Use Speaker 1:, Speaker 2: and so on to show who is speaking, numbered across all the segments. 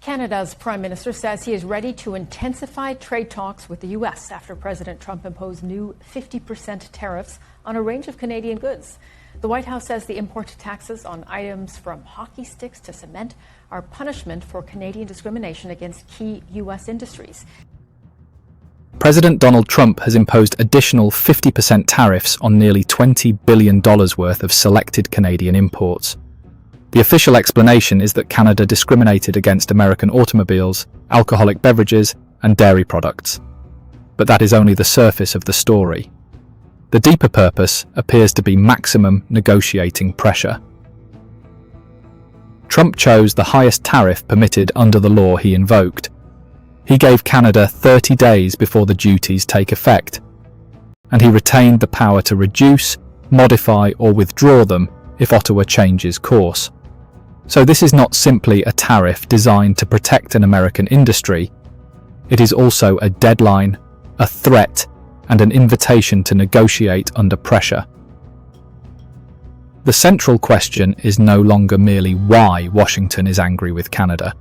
Speaker 1: Canada's Prime Minister says he is ready to intensify trade talks with the U.S. after President Trump imposed new 50% tariffs on a range of Canadian goods. The White House says the import taxes on items from hockey sticks to cement are punishment for Canadian discrimination against key U.S. industries.
Speaker 2: President Donald Trump has imposed additional 50% tariffs on nearly $20 billion worth of selected Canadian imports. The official explanation is that Canada discriminated against American automobiles, alcoholic beverages, and dairy products. But that is only the surface of the story. The deeper purpose appears to be maximum negotiating pressure. Trump chose the highest tariff permitted under the law he invoked. He gave Canada 30 days before the duties take effect, and he retained the power to reduce, modify, or withdraw them if Ottawa changes course. So this is not simply a tariff designed to protect an American industry. It is also a deadline, a threat, and an invitation to negotiate under pressure. The central question is no longer merely why Washington is angry with Canada.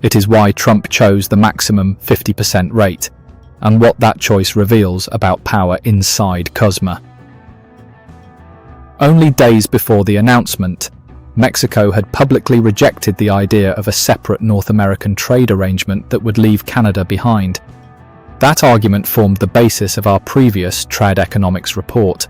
Speaker 2: It is why Trump chose the maximum 50% rate, and what that choice reveals about power inside CUSMA. Only days before the announcement, Mexico had publicly rejected the idea of a separate North American trade arrangement that would leave Canada behind. That argument formed the basis of our previous TradEconomics report.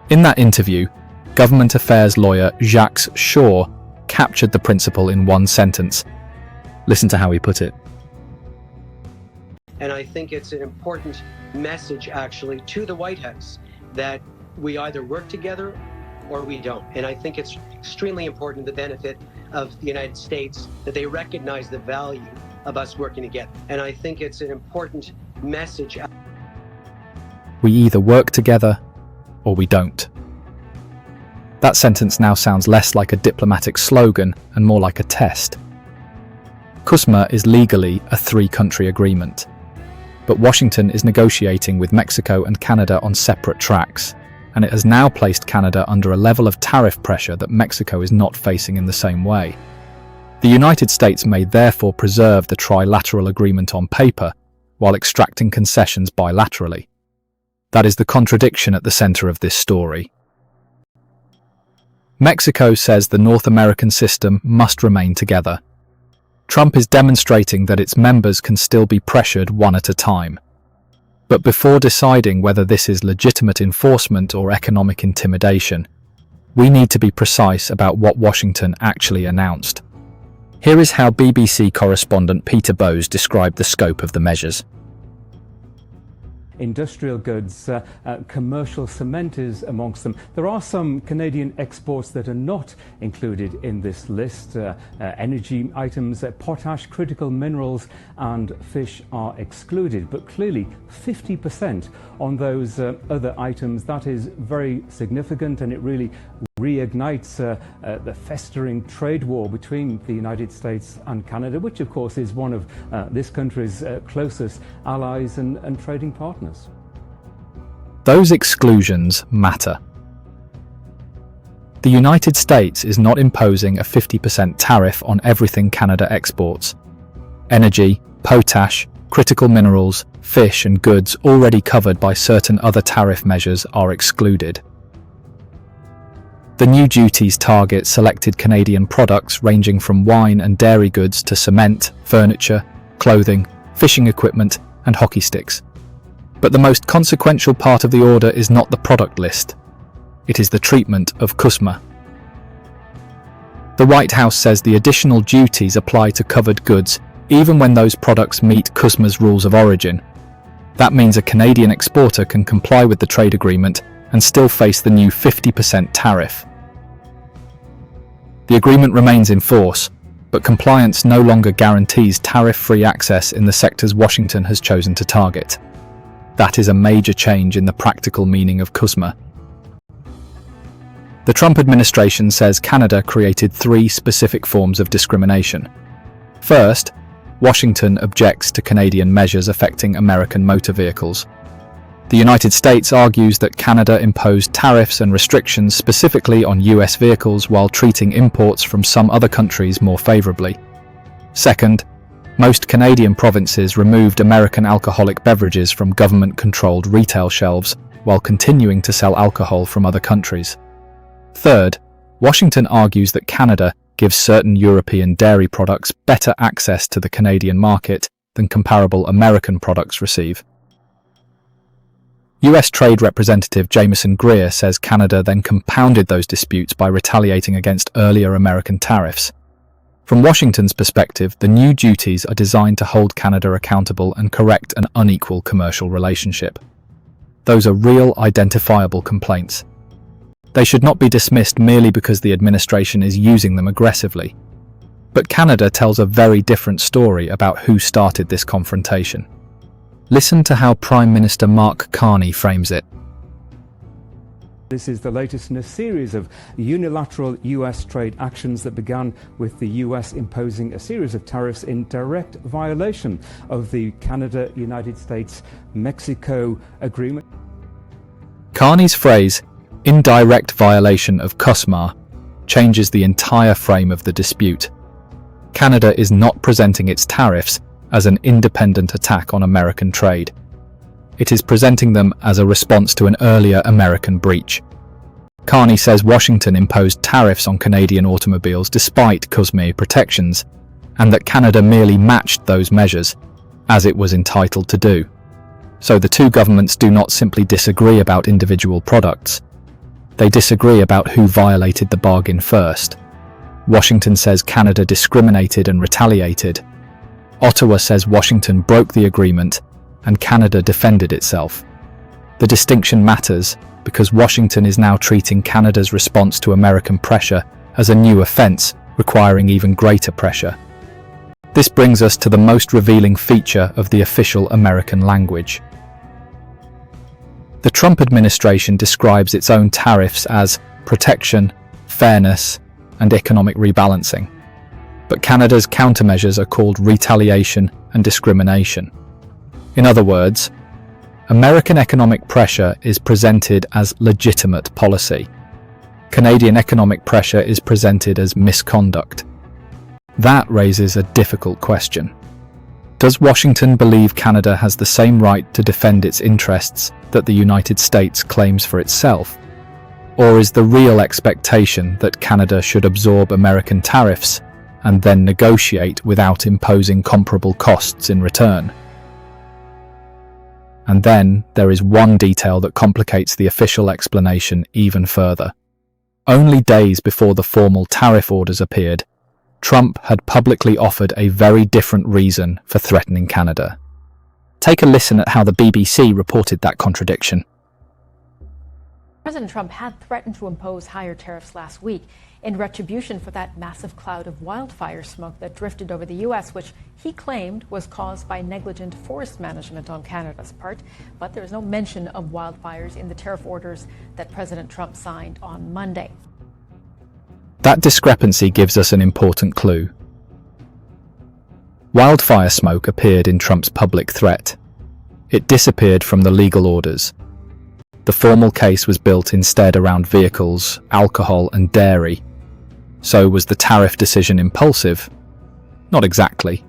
Speaker 2: In that interview, government affairs lawyer Jacques Shaw captured the principle in one sentence. Listen to how he put it.
Speaker 3: And I think it's an important message, actually, to the White House that we either work together or we don't. And I think it's extremely important, the benefit of the United States, that they recognize the value of us working together. And I think it's an important message.
Speaker 2: We either work together or we don't. That sentence now sounds less like a diplomatic slogan and more like a test. CUSMA is legally a three-country agreement, but Washington is negotiating with Mexico and Canada on separate tracks, and it has now placed Canada under a level of tariff pressure that Mexico is not facing in the same way. The United States may therefore preserve the trilateral agreement on paper while extracting concessions bilaterally. That is the contradiction at the center of this story. Mexico says the North American system must remain together. Trump is demonstrating that its members can still be pressured one at a time. But before deciding whether this is legitimate enforcement or economic intimidation, we need to be precise about what Washington actually announced. Here is how BBC correspondent Peter Bowes described the scope of the measures.
Speaker 4: Industrial goods, commercial cement is amongst them. There are some Canadian exports that are not included in this list. Energy items, potash, critical minerals and fish are excluded, but clearly 50% on those other items. That is very significant, and it really reignites the festering trade war between the United States and Canada, which of course is one of this country's closest allies and trading partners.
Speaker 2: Those exclusions matter. The United States is not imposing a 50% tariff on everything Canada exports. Energy, potash, critical minerals, fish and goods already covered by certain other tariff measures are excluded. The new duties target selected Canadian products ranging from wine and dairy goods to cement, furniture, clothing, fishing equipment, and hockey sticks. But the most consequential part of the order is not the product list. It is the treatment of CUSMA. The White House says the additional duties apply to covered goods even when those products meet CUSMA's rules of origin. That means a Canadian exporter can comply with the trade agreement and still face the new 50% tariff. The agreement remains in force, but compliance no longer guarantees tariff-free access in the sectors Washington has chosen to target. That is a major change in the practical meaning of CUSMA. The Trump administration says Canada created three specific forms of discrimination. First, Washington objects to Canadian measures affecting American motor vehicles. The United States argues that Canada imposed tariffs and restrictions specifically on US vehicles while treating imports from some other countries more favorably. Second, most Canadian provinces removed American alcoholic beverages from government-controlled retail shelves while continuing to sell alcohol from other countries. Third, Washington argues that Canada gives certain European dairy products better access to the Canadian market than comparable American products receive. US Trade Representative Jameson Greer says Canada then compounded those disputes by retaliating against earlier American tariffs. From Washington's perspective, the new duties are designed to hold Canada accountable and correct an unequal commercial relationship. Those are real, identifiable complaints. They should not be dismissed merely because the administration is using them aggressively. But Canada tells a very different story about who started this confrontation. Listen to how Prime Minister Mark Carney frames it.
Speaker 4: This is the latest in a series of unilateral US trade actions that began with the US imposing a series of tariffs in direct violation of the Canada-United States-Mexico agreement.
Speaker 2: Carney's phrase, "in direct violation of CUSMA," changes the entire frame of the dispute. Canada is not presenting its tariffs as an independent attack on American trade. It is presenting them as a response to an earlier American breach. Carney says Washington imposed tariffs on Canadian automobiles despite CUSMA protections, and that Canada merely matched those measures, as it was entitled to do. So the two governments do not simply disagree about individual products. They disagree about who violated the bargain first. Washington says Canada discriminated and retaliated. Ottawa says Washington broke the agreement and Canada defended itself. The distinction matters because Washington is now treating Canada's response to American pressure as a new offence, requiring even greater pressure. This brings us to the most revealing feature of the official American language. The Trump administration describes its own tariffs as protection, fairness, and economic rebalancing. But Canada's countermeasures are called retaliation and discrimination. In other words, American economic pressure is presented as legitimate policy. Canadian economic pressure is presented as misconduct. That raises a difficult question. Does Washington believe Canada has the same right to defend its interests that the United States claims for itself? Or is the real expectation that Canada should absorb American tariffs and then negotiate without imposing comparable costs in return? And then there is one detail that complicates the official explanation even further. Only days before the formal tariff orders appeared, Trump had publicly offered a very different reason for threatening Canada. Take a listen at how the BBC reported that contradiction.
Speaker 1: President Trump had threatened to impose higher tariffs last week in retribution for that massive cloud of wildfire smoke that drifted over the U.S., which he claimed was caused by negligent forest management on Canada's part. But there is no mention of wildfires in the tariff orders that President Trump signed on Monday.
Speaker 2: That discrepancy gives us an important clue. Wildfire smoke appeared in Trump's public threat. It disappeared from the legal orders. The formal case was built instead around vehicles, alcohol, and dairy. So was the tariff decision impulsive? Not exactly.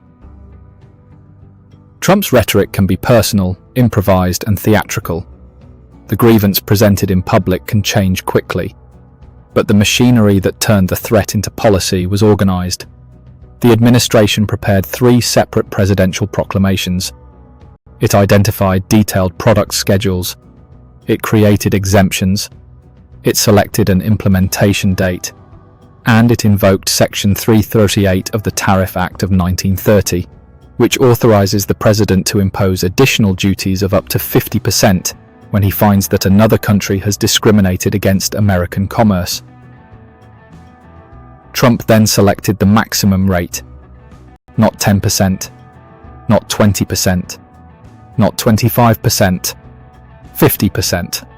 Speaker 2: Trump's rhetoric can be personal, improvised, and theatrical. The grievance presented in public can change quickly. But the machinery that turned the threat into policy was organised. The administration prepared 3 separate presidential proclamations. It identified detailed product schedules. It created exemptions. It selected an implementation date. And it invoked Section 338 of the Tariff Act of 1930, which authorises the president to impose additional duties of up to 50% when he finds that another country has discriminated against American commerce. Trump then selected the maximum rate, not 10%, not 20%, not 25%, 50%.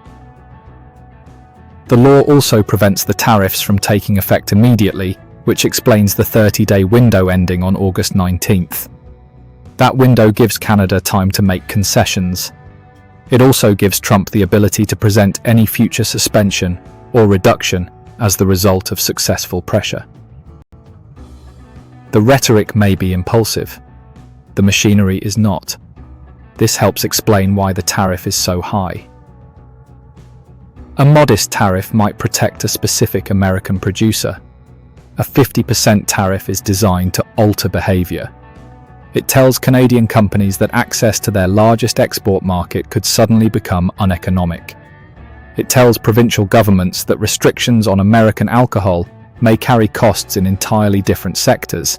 Speaker 2: The law also prevents the tariffs from taking effect immediately, which explains the 30-day window ending on August 19th. That window gives Canada time to make concessions. It also gives Trump the ability to present any future suspension or reduction as the result of successful pressure. The rhetoric may be impulsive. The machinery is not. This helps explain why the tariff is so high. A modest tariff might protect a specific American producer. A 50% tariff is designed to alter behavior. It tells Canadian companies that access to their largest export market could suddenly become uneconomic. It tells provincial governments that restrictions on American alcohol may carry costs in entirely different sectors.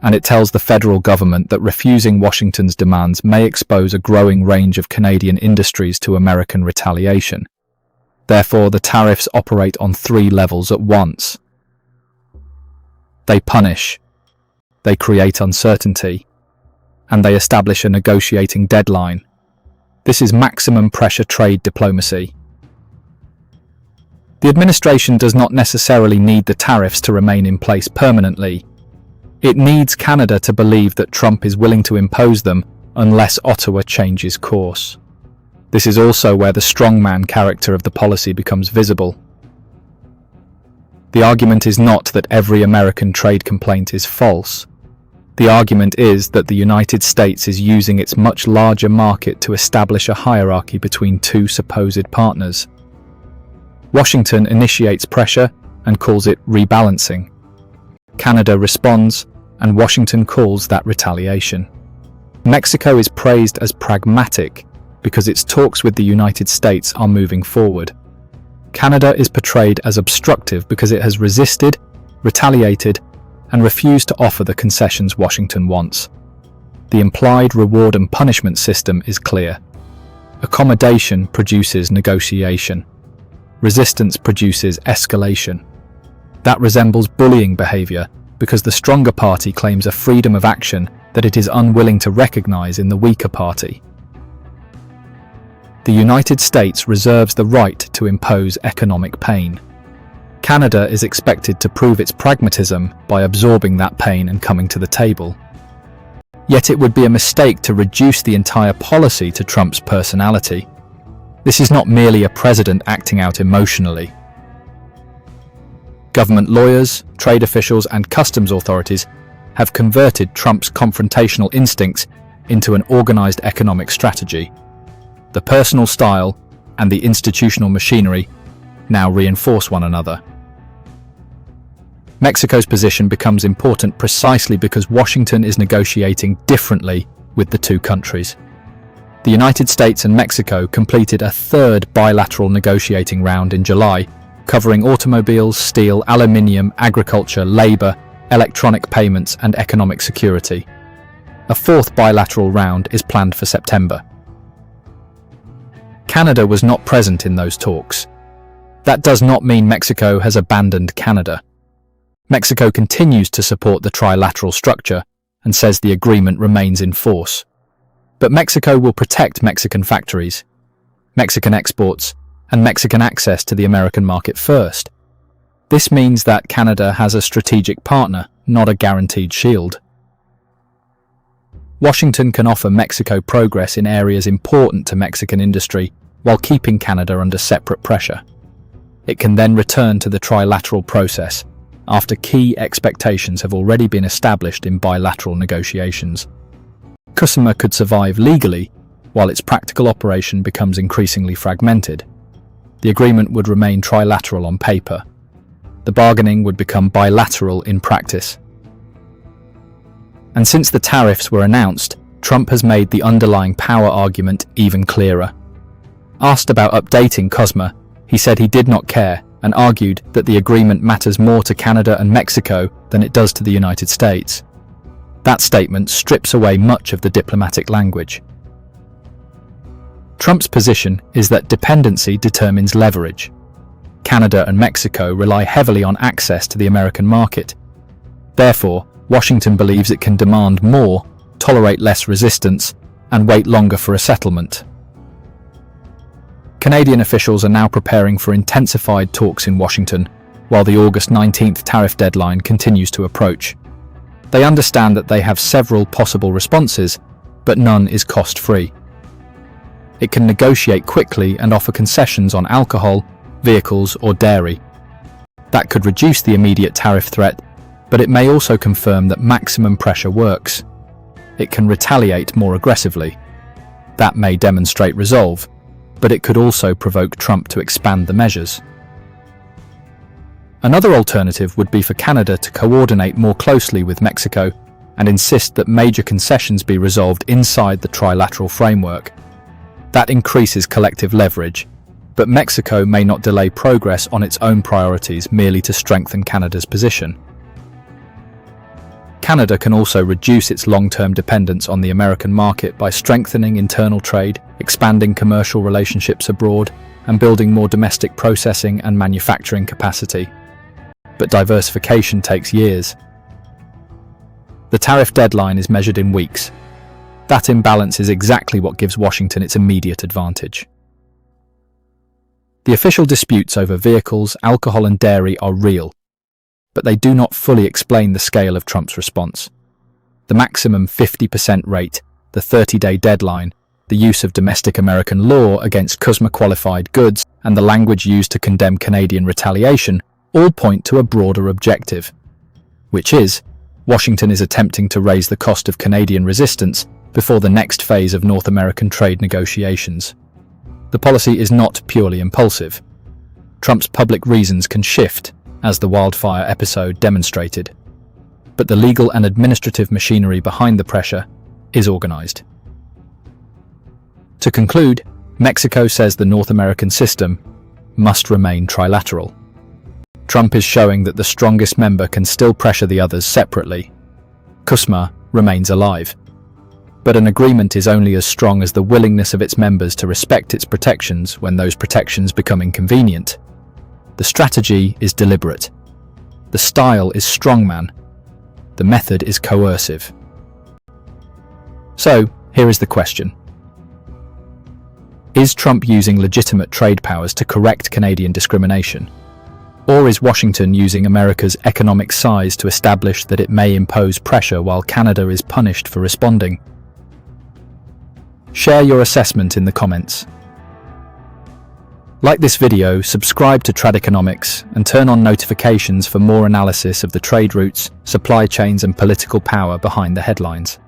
Speaker 2: And it tells the federal government that refusing Washington's demands may expose a growing range of Canadian industries to American retaliation. Therefore, the tariffs operate on 3 levels at once. They punish, they create uncertainty, and they establish a negotiating deadline. This is maximum pressure trade diplomacy. The administration does not necessarily need the tariffs to remain in place permanently. It needs Canada to believe that Trump is willing to impose them unless Ottawa changes course. This is also where the strongman character of the policy becomes visible. The argument is not that every American trade complaint is false. The argument is that the United States is using its much larger market to establish a hierarchy between 2 supposed partners. Washington initiates pressure and calls it rebalancing. Canada responds, and Washington calls that retaliation. Mexico is praised as pragmatic because its talks with the United States are moving forward. Canada is portrayed as obstructive because it has resisted, retaliated, and refused to offer the concessions Washington wants. The implied reward and punishment system is clear. Accommodation produces negotiation. Resistance produces escalation. That resembles bullying behavior because the stronger party claims a freedom of action that it is unwilling to recognize in the weaker party. The United States reserves the right to impose economic pain. Canada is expected to prove its pragmatism by absorbing that pain and coming to the table. Yet it would be a mistake to reduce the entire policy to Trump's personality. This is not merely a president acting out emotionally. Government lawyers, trade officials, and customs authorities have converted Trump's confrontational instincts into an organized economic strategy. The personal style and the institutional machinery now reinforce one another. Mexico's position becomes important precisely because Washington is negotiating differently with the 2 countries. The United States and Mexico completed a 3rd bilateral negotiating round in July, covering automobiles, steel, aluminium, agriculture, labor, electronic payments, and economic security. A 4th bilateral round is planned for September. Canada was not present in those talks. That does not mean Mexico has abandoned Canada. Mexico continues to support the trilateral structure and says the agreement remains in force. But Mexico will protect Mexican factories, Mexican exports, and Mexican access to the American market first. This means that Canada has a strategic partner, not a guaranteed shield. Washington can offer Mexico progress in areas important to Mexican industry while keeping Canada under separate pressure. It can then return to the trilateral process after key expectations have already been established in bilateral negotiations. CUSMA could survive legally while its practical operation becomes increasingly fragmented. The agreement would remain trilateral on paper. The bargaining would become bilateral in practice. And since the tariffs were announced, Trump has made the underlying power argument even clearer. Asked about updating CUSMA, he said he did not care and argued that the agreement matters more to Canada and Mexico than it does to the United States. That statement strips away much of the diplomatic language. Trump's position is that dependency determines leverage. Canada and Mexico rely heavily on access to the American market. Therefore, Washington believes it can demand more, tolerate less resistance, and wait longer for a settlement. Canadian officials are now preparing for intensified talks in Washington, while the August 19th tariff deadline continues to approach. They understand that they have several possible responses, but none is cost-free. It can negotiate quickly and offer concessions on alcohol, vehicles, or dairy. That could reduce the immediate tariff threat, but it may also confirm that maximum pressure works. It can retaliate more aggressively. That may demonstrate resolve, but it could also provoke Trump to expand the measures. Another alternative would be for Canada to coordinate more closely with Mexico and insist that major concessions be resolved inside the trilateral framework. That increases collective leverage, but Mexico may not delay progress on its own priorities merely to strengthen Canada's position. Canada can also reduce its long-term dependence on the American market by strengthening internal trade, expanding commercial relationships abroad, and building more domestic processing and manufacturing capacity. But diversification takes years. The tariff deadline is measured in weeks. That imbalance is exactly what gives Washington its immediate advantage. The official disputes over vehicles, alcohol, and dairy are real, but they do not fully explain the scale of Trump's response. The maximum 50% rate, the 30-day deadline, the use of domestic American law against CUSMA qualified goods, and the language used to condemn Canadian retaliation all point to a broader objective, which is Washington is attempting to raise the cost of Canadian resistance before the next phase of North American trade negotiations. The policy is not purely impulsive. Trump's public reasons can shift, as the wildfire episode demonstrated, but the legal and administrative machinery behind the pressure is organised. To conclude, Mexico says the North American system must remain trilateral. Trump is showing that the strongest member can still pressure the others separately. CUSMA remains alive, but an agreement is only as strong as the willingness of its members to respect its protections when those protections become inconvenient. The strategy is deliberate. The style is strongman. The method is coercive. So, here is the question. Is Trump using legitimate trade powers to correct Canadian discrimination? Or is Washington using America's economic size to establish that it may impose pressure while Canada is punished for responding? Share your assessment in the comments. Like this video, subscribe to TradEconomics, and turn on notifications for more analysis of the trade routes, supply chains, and political power behind the headlines.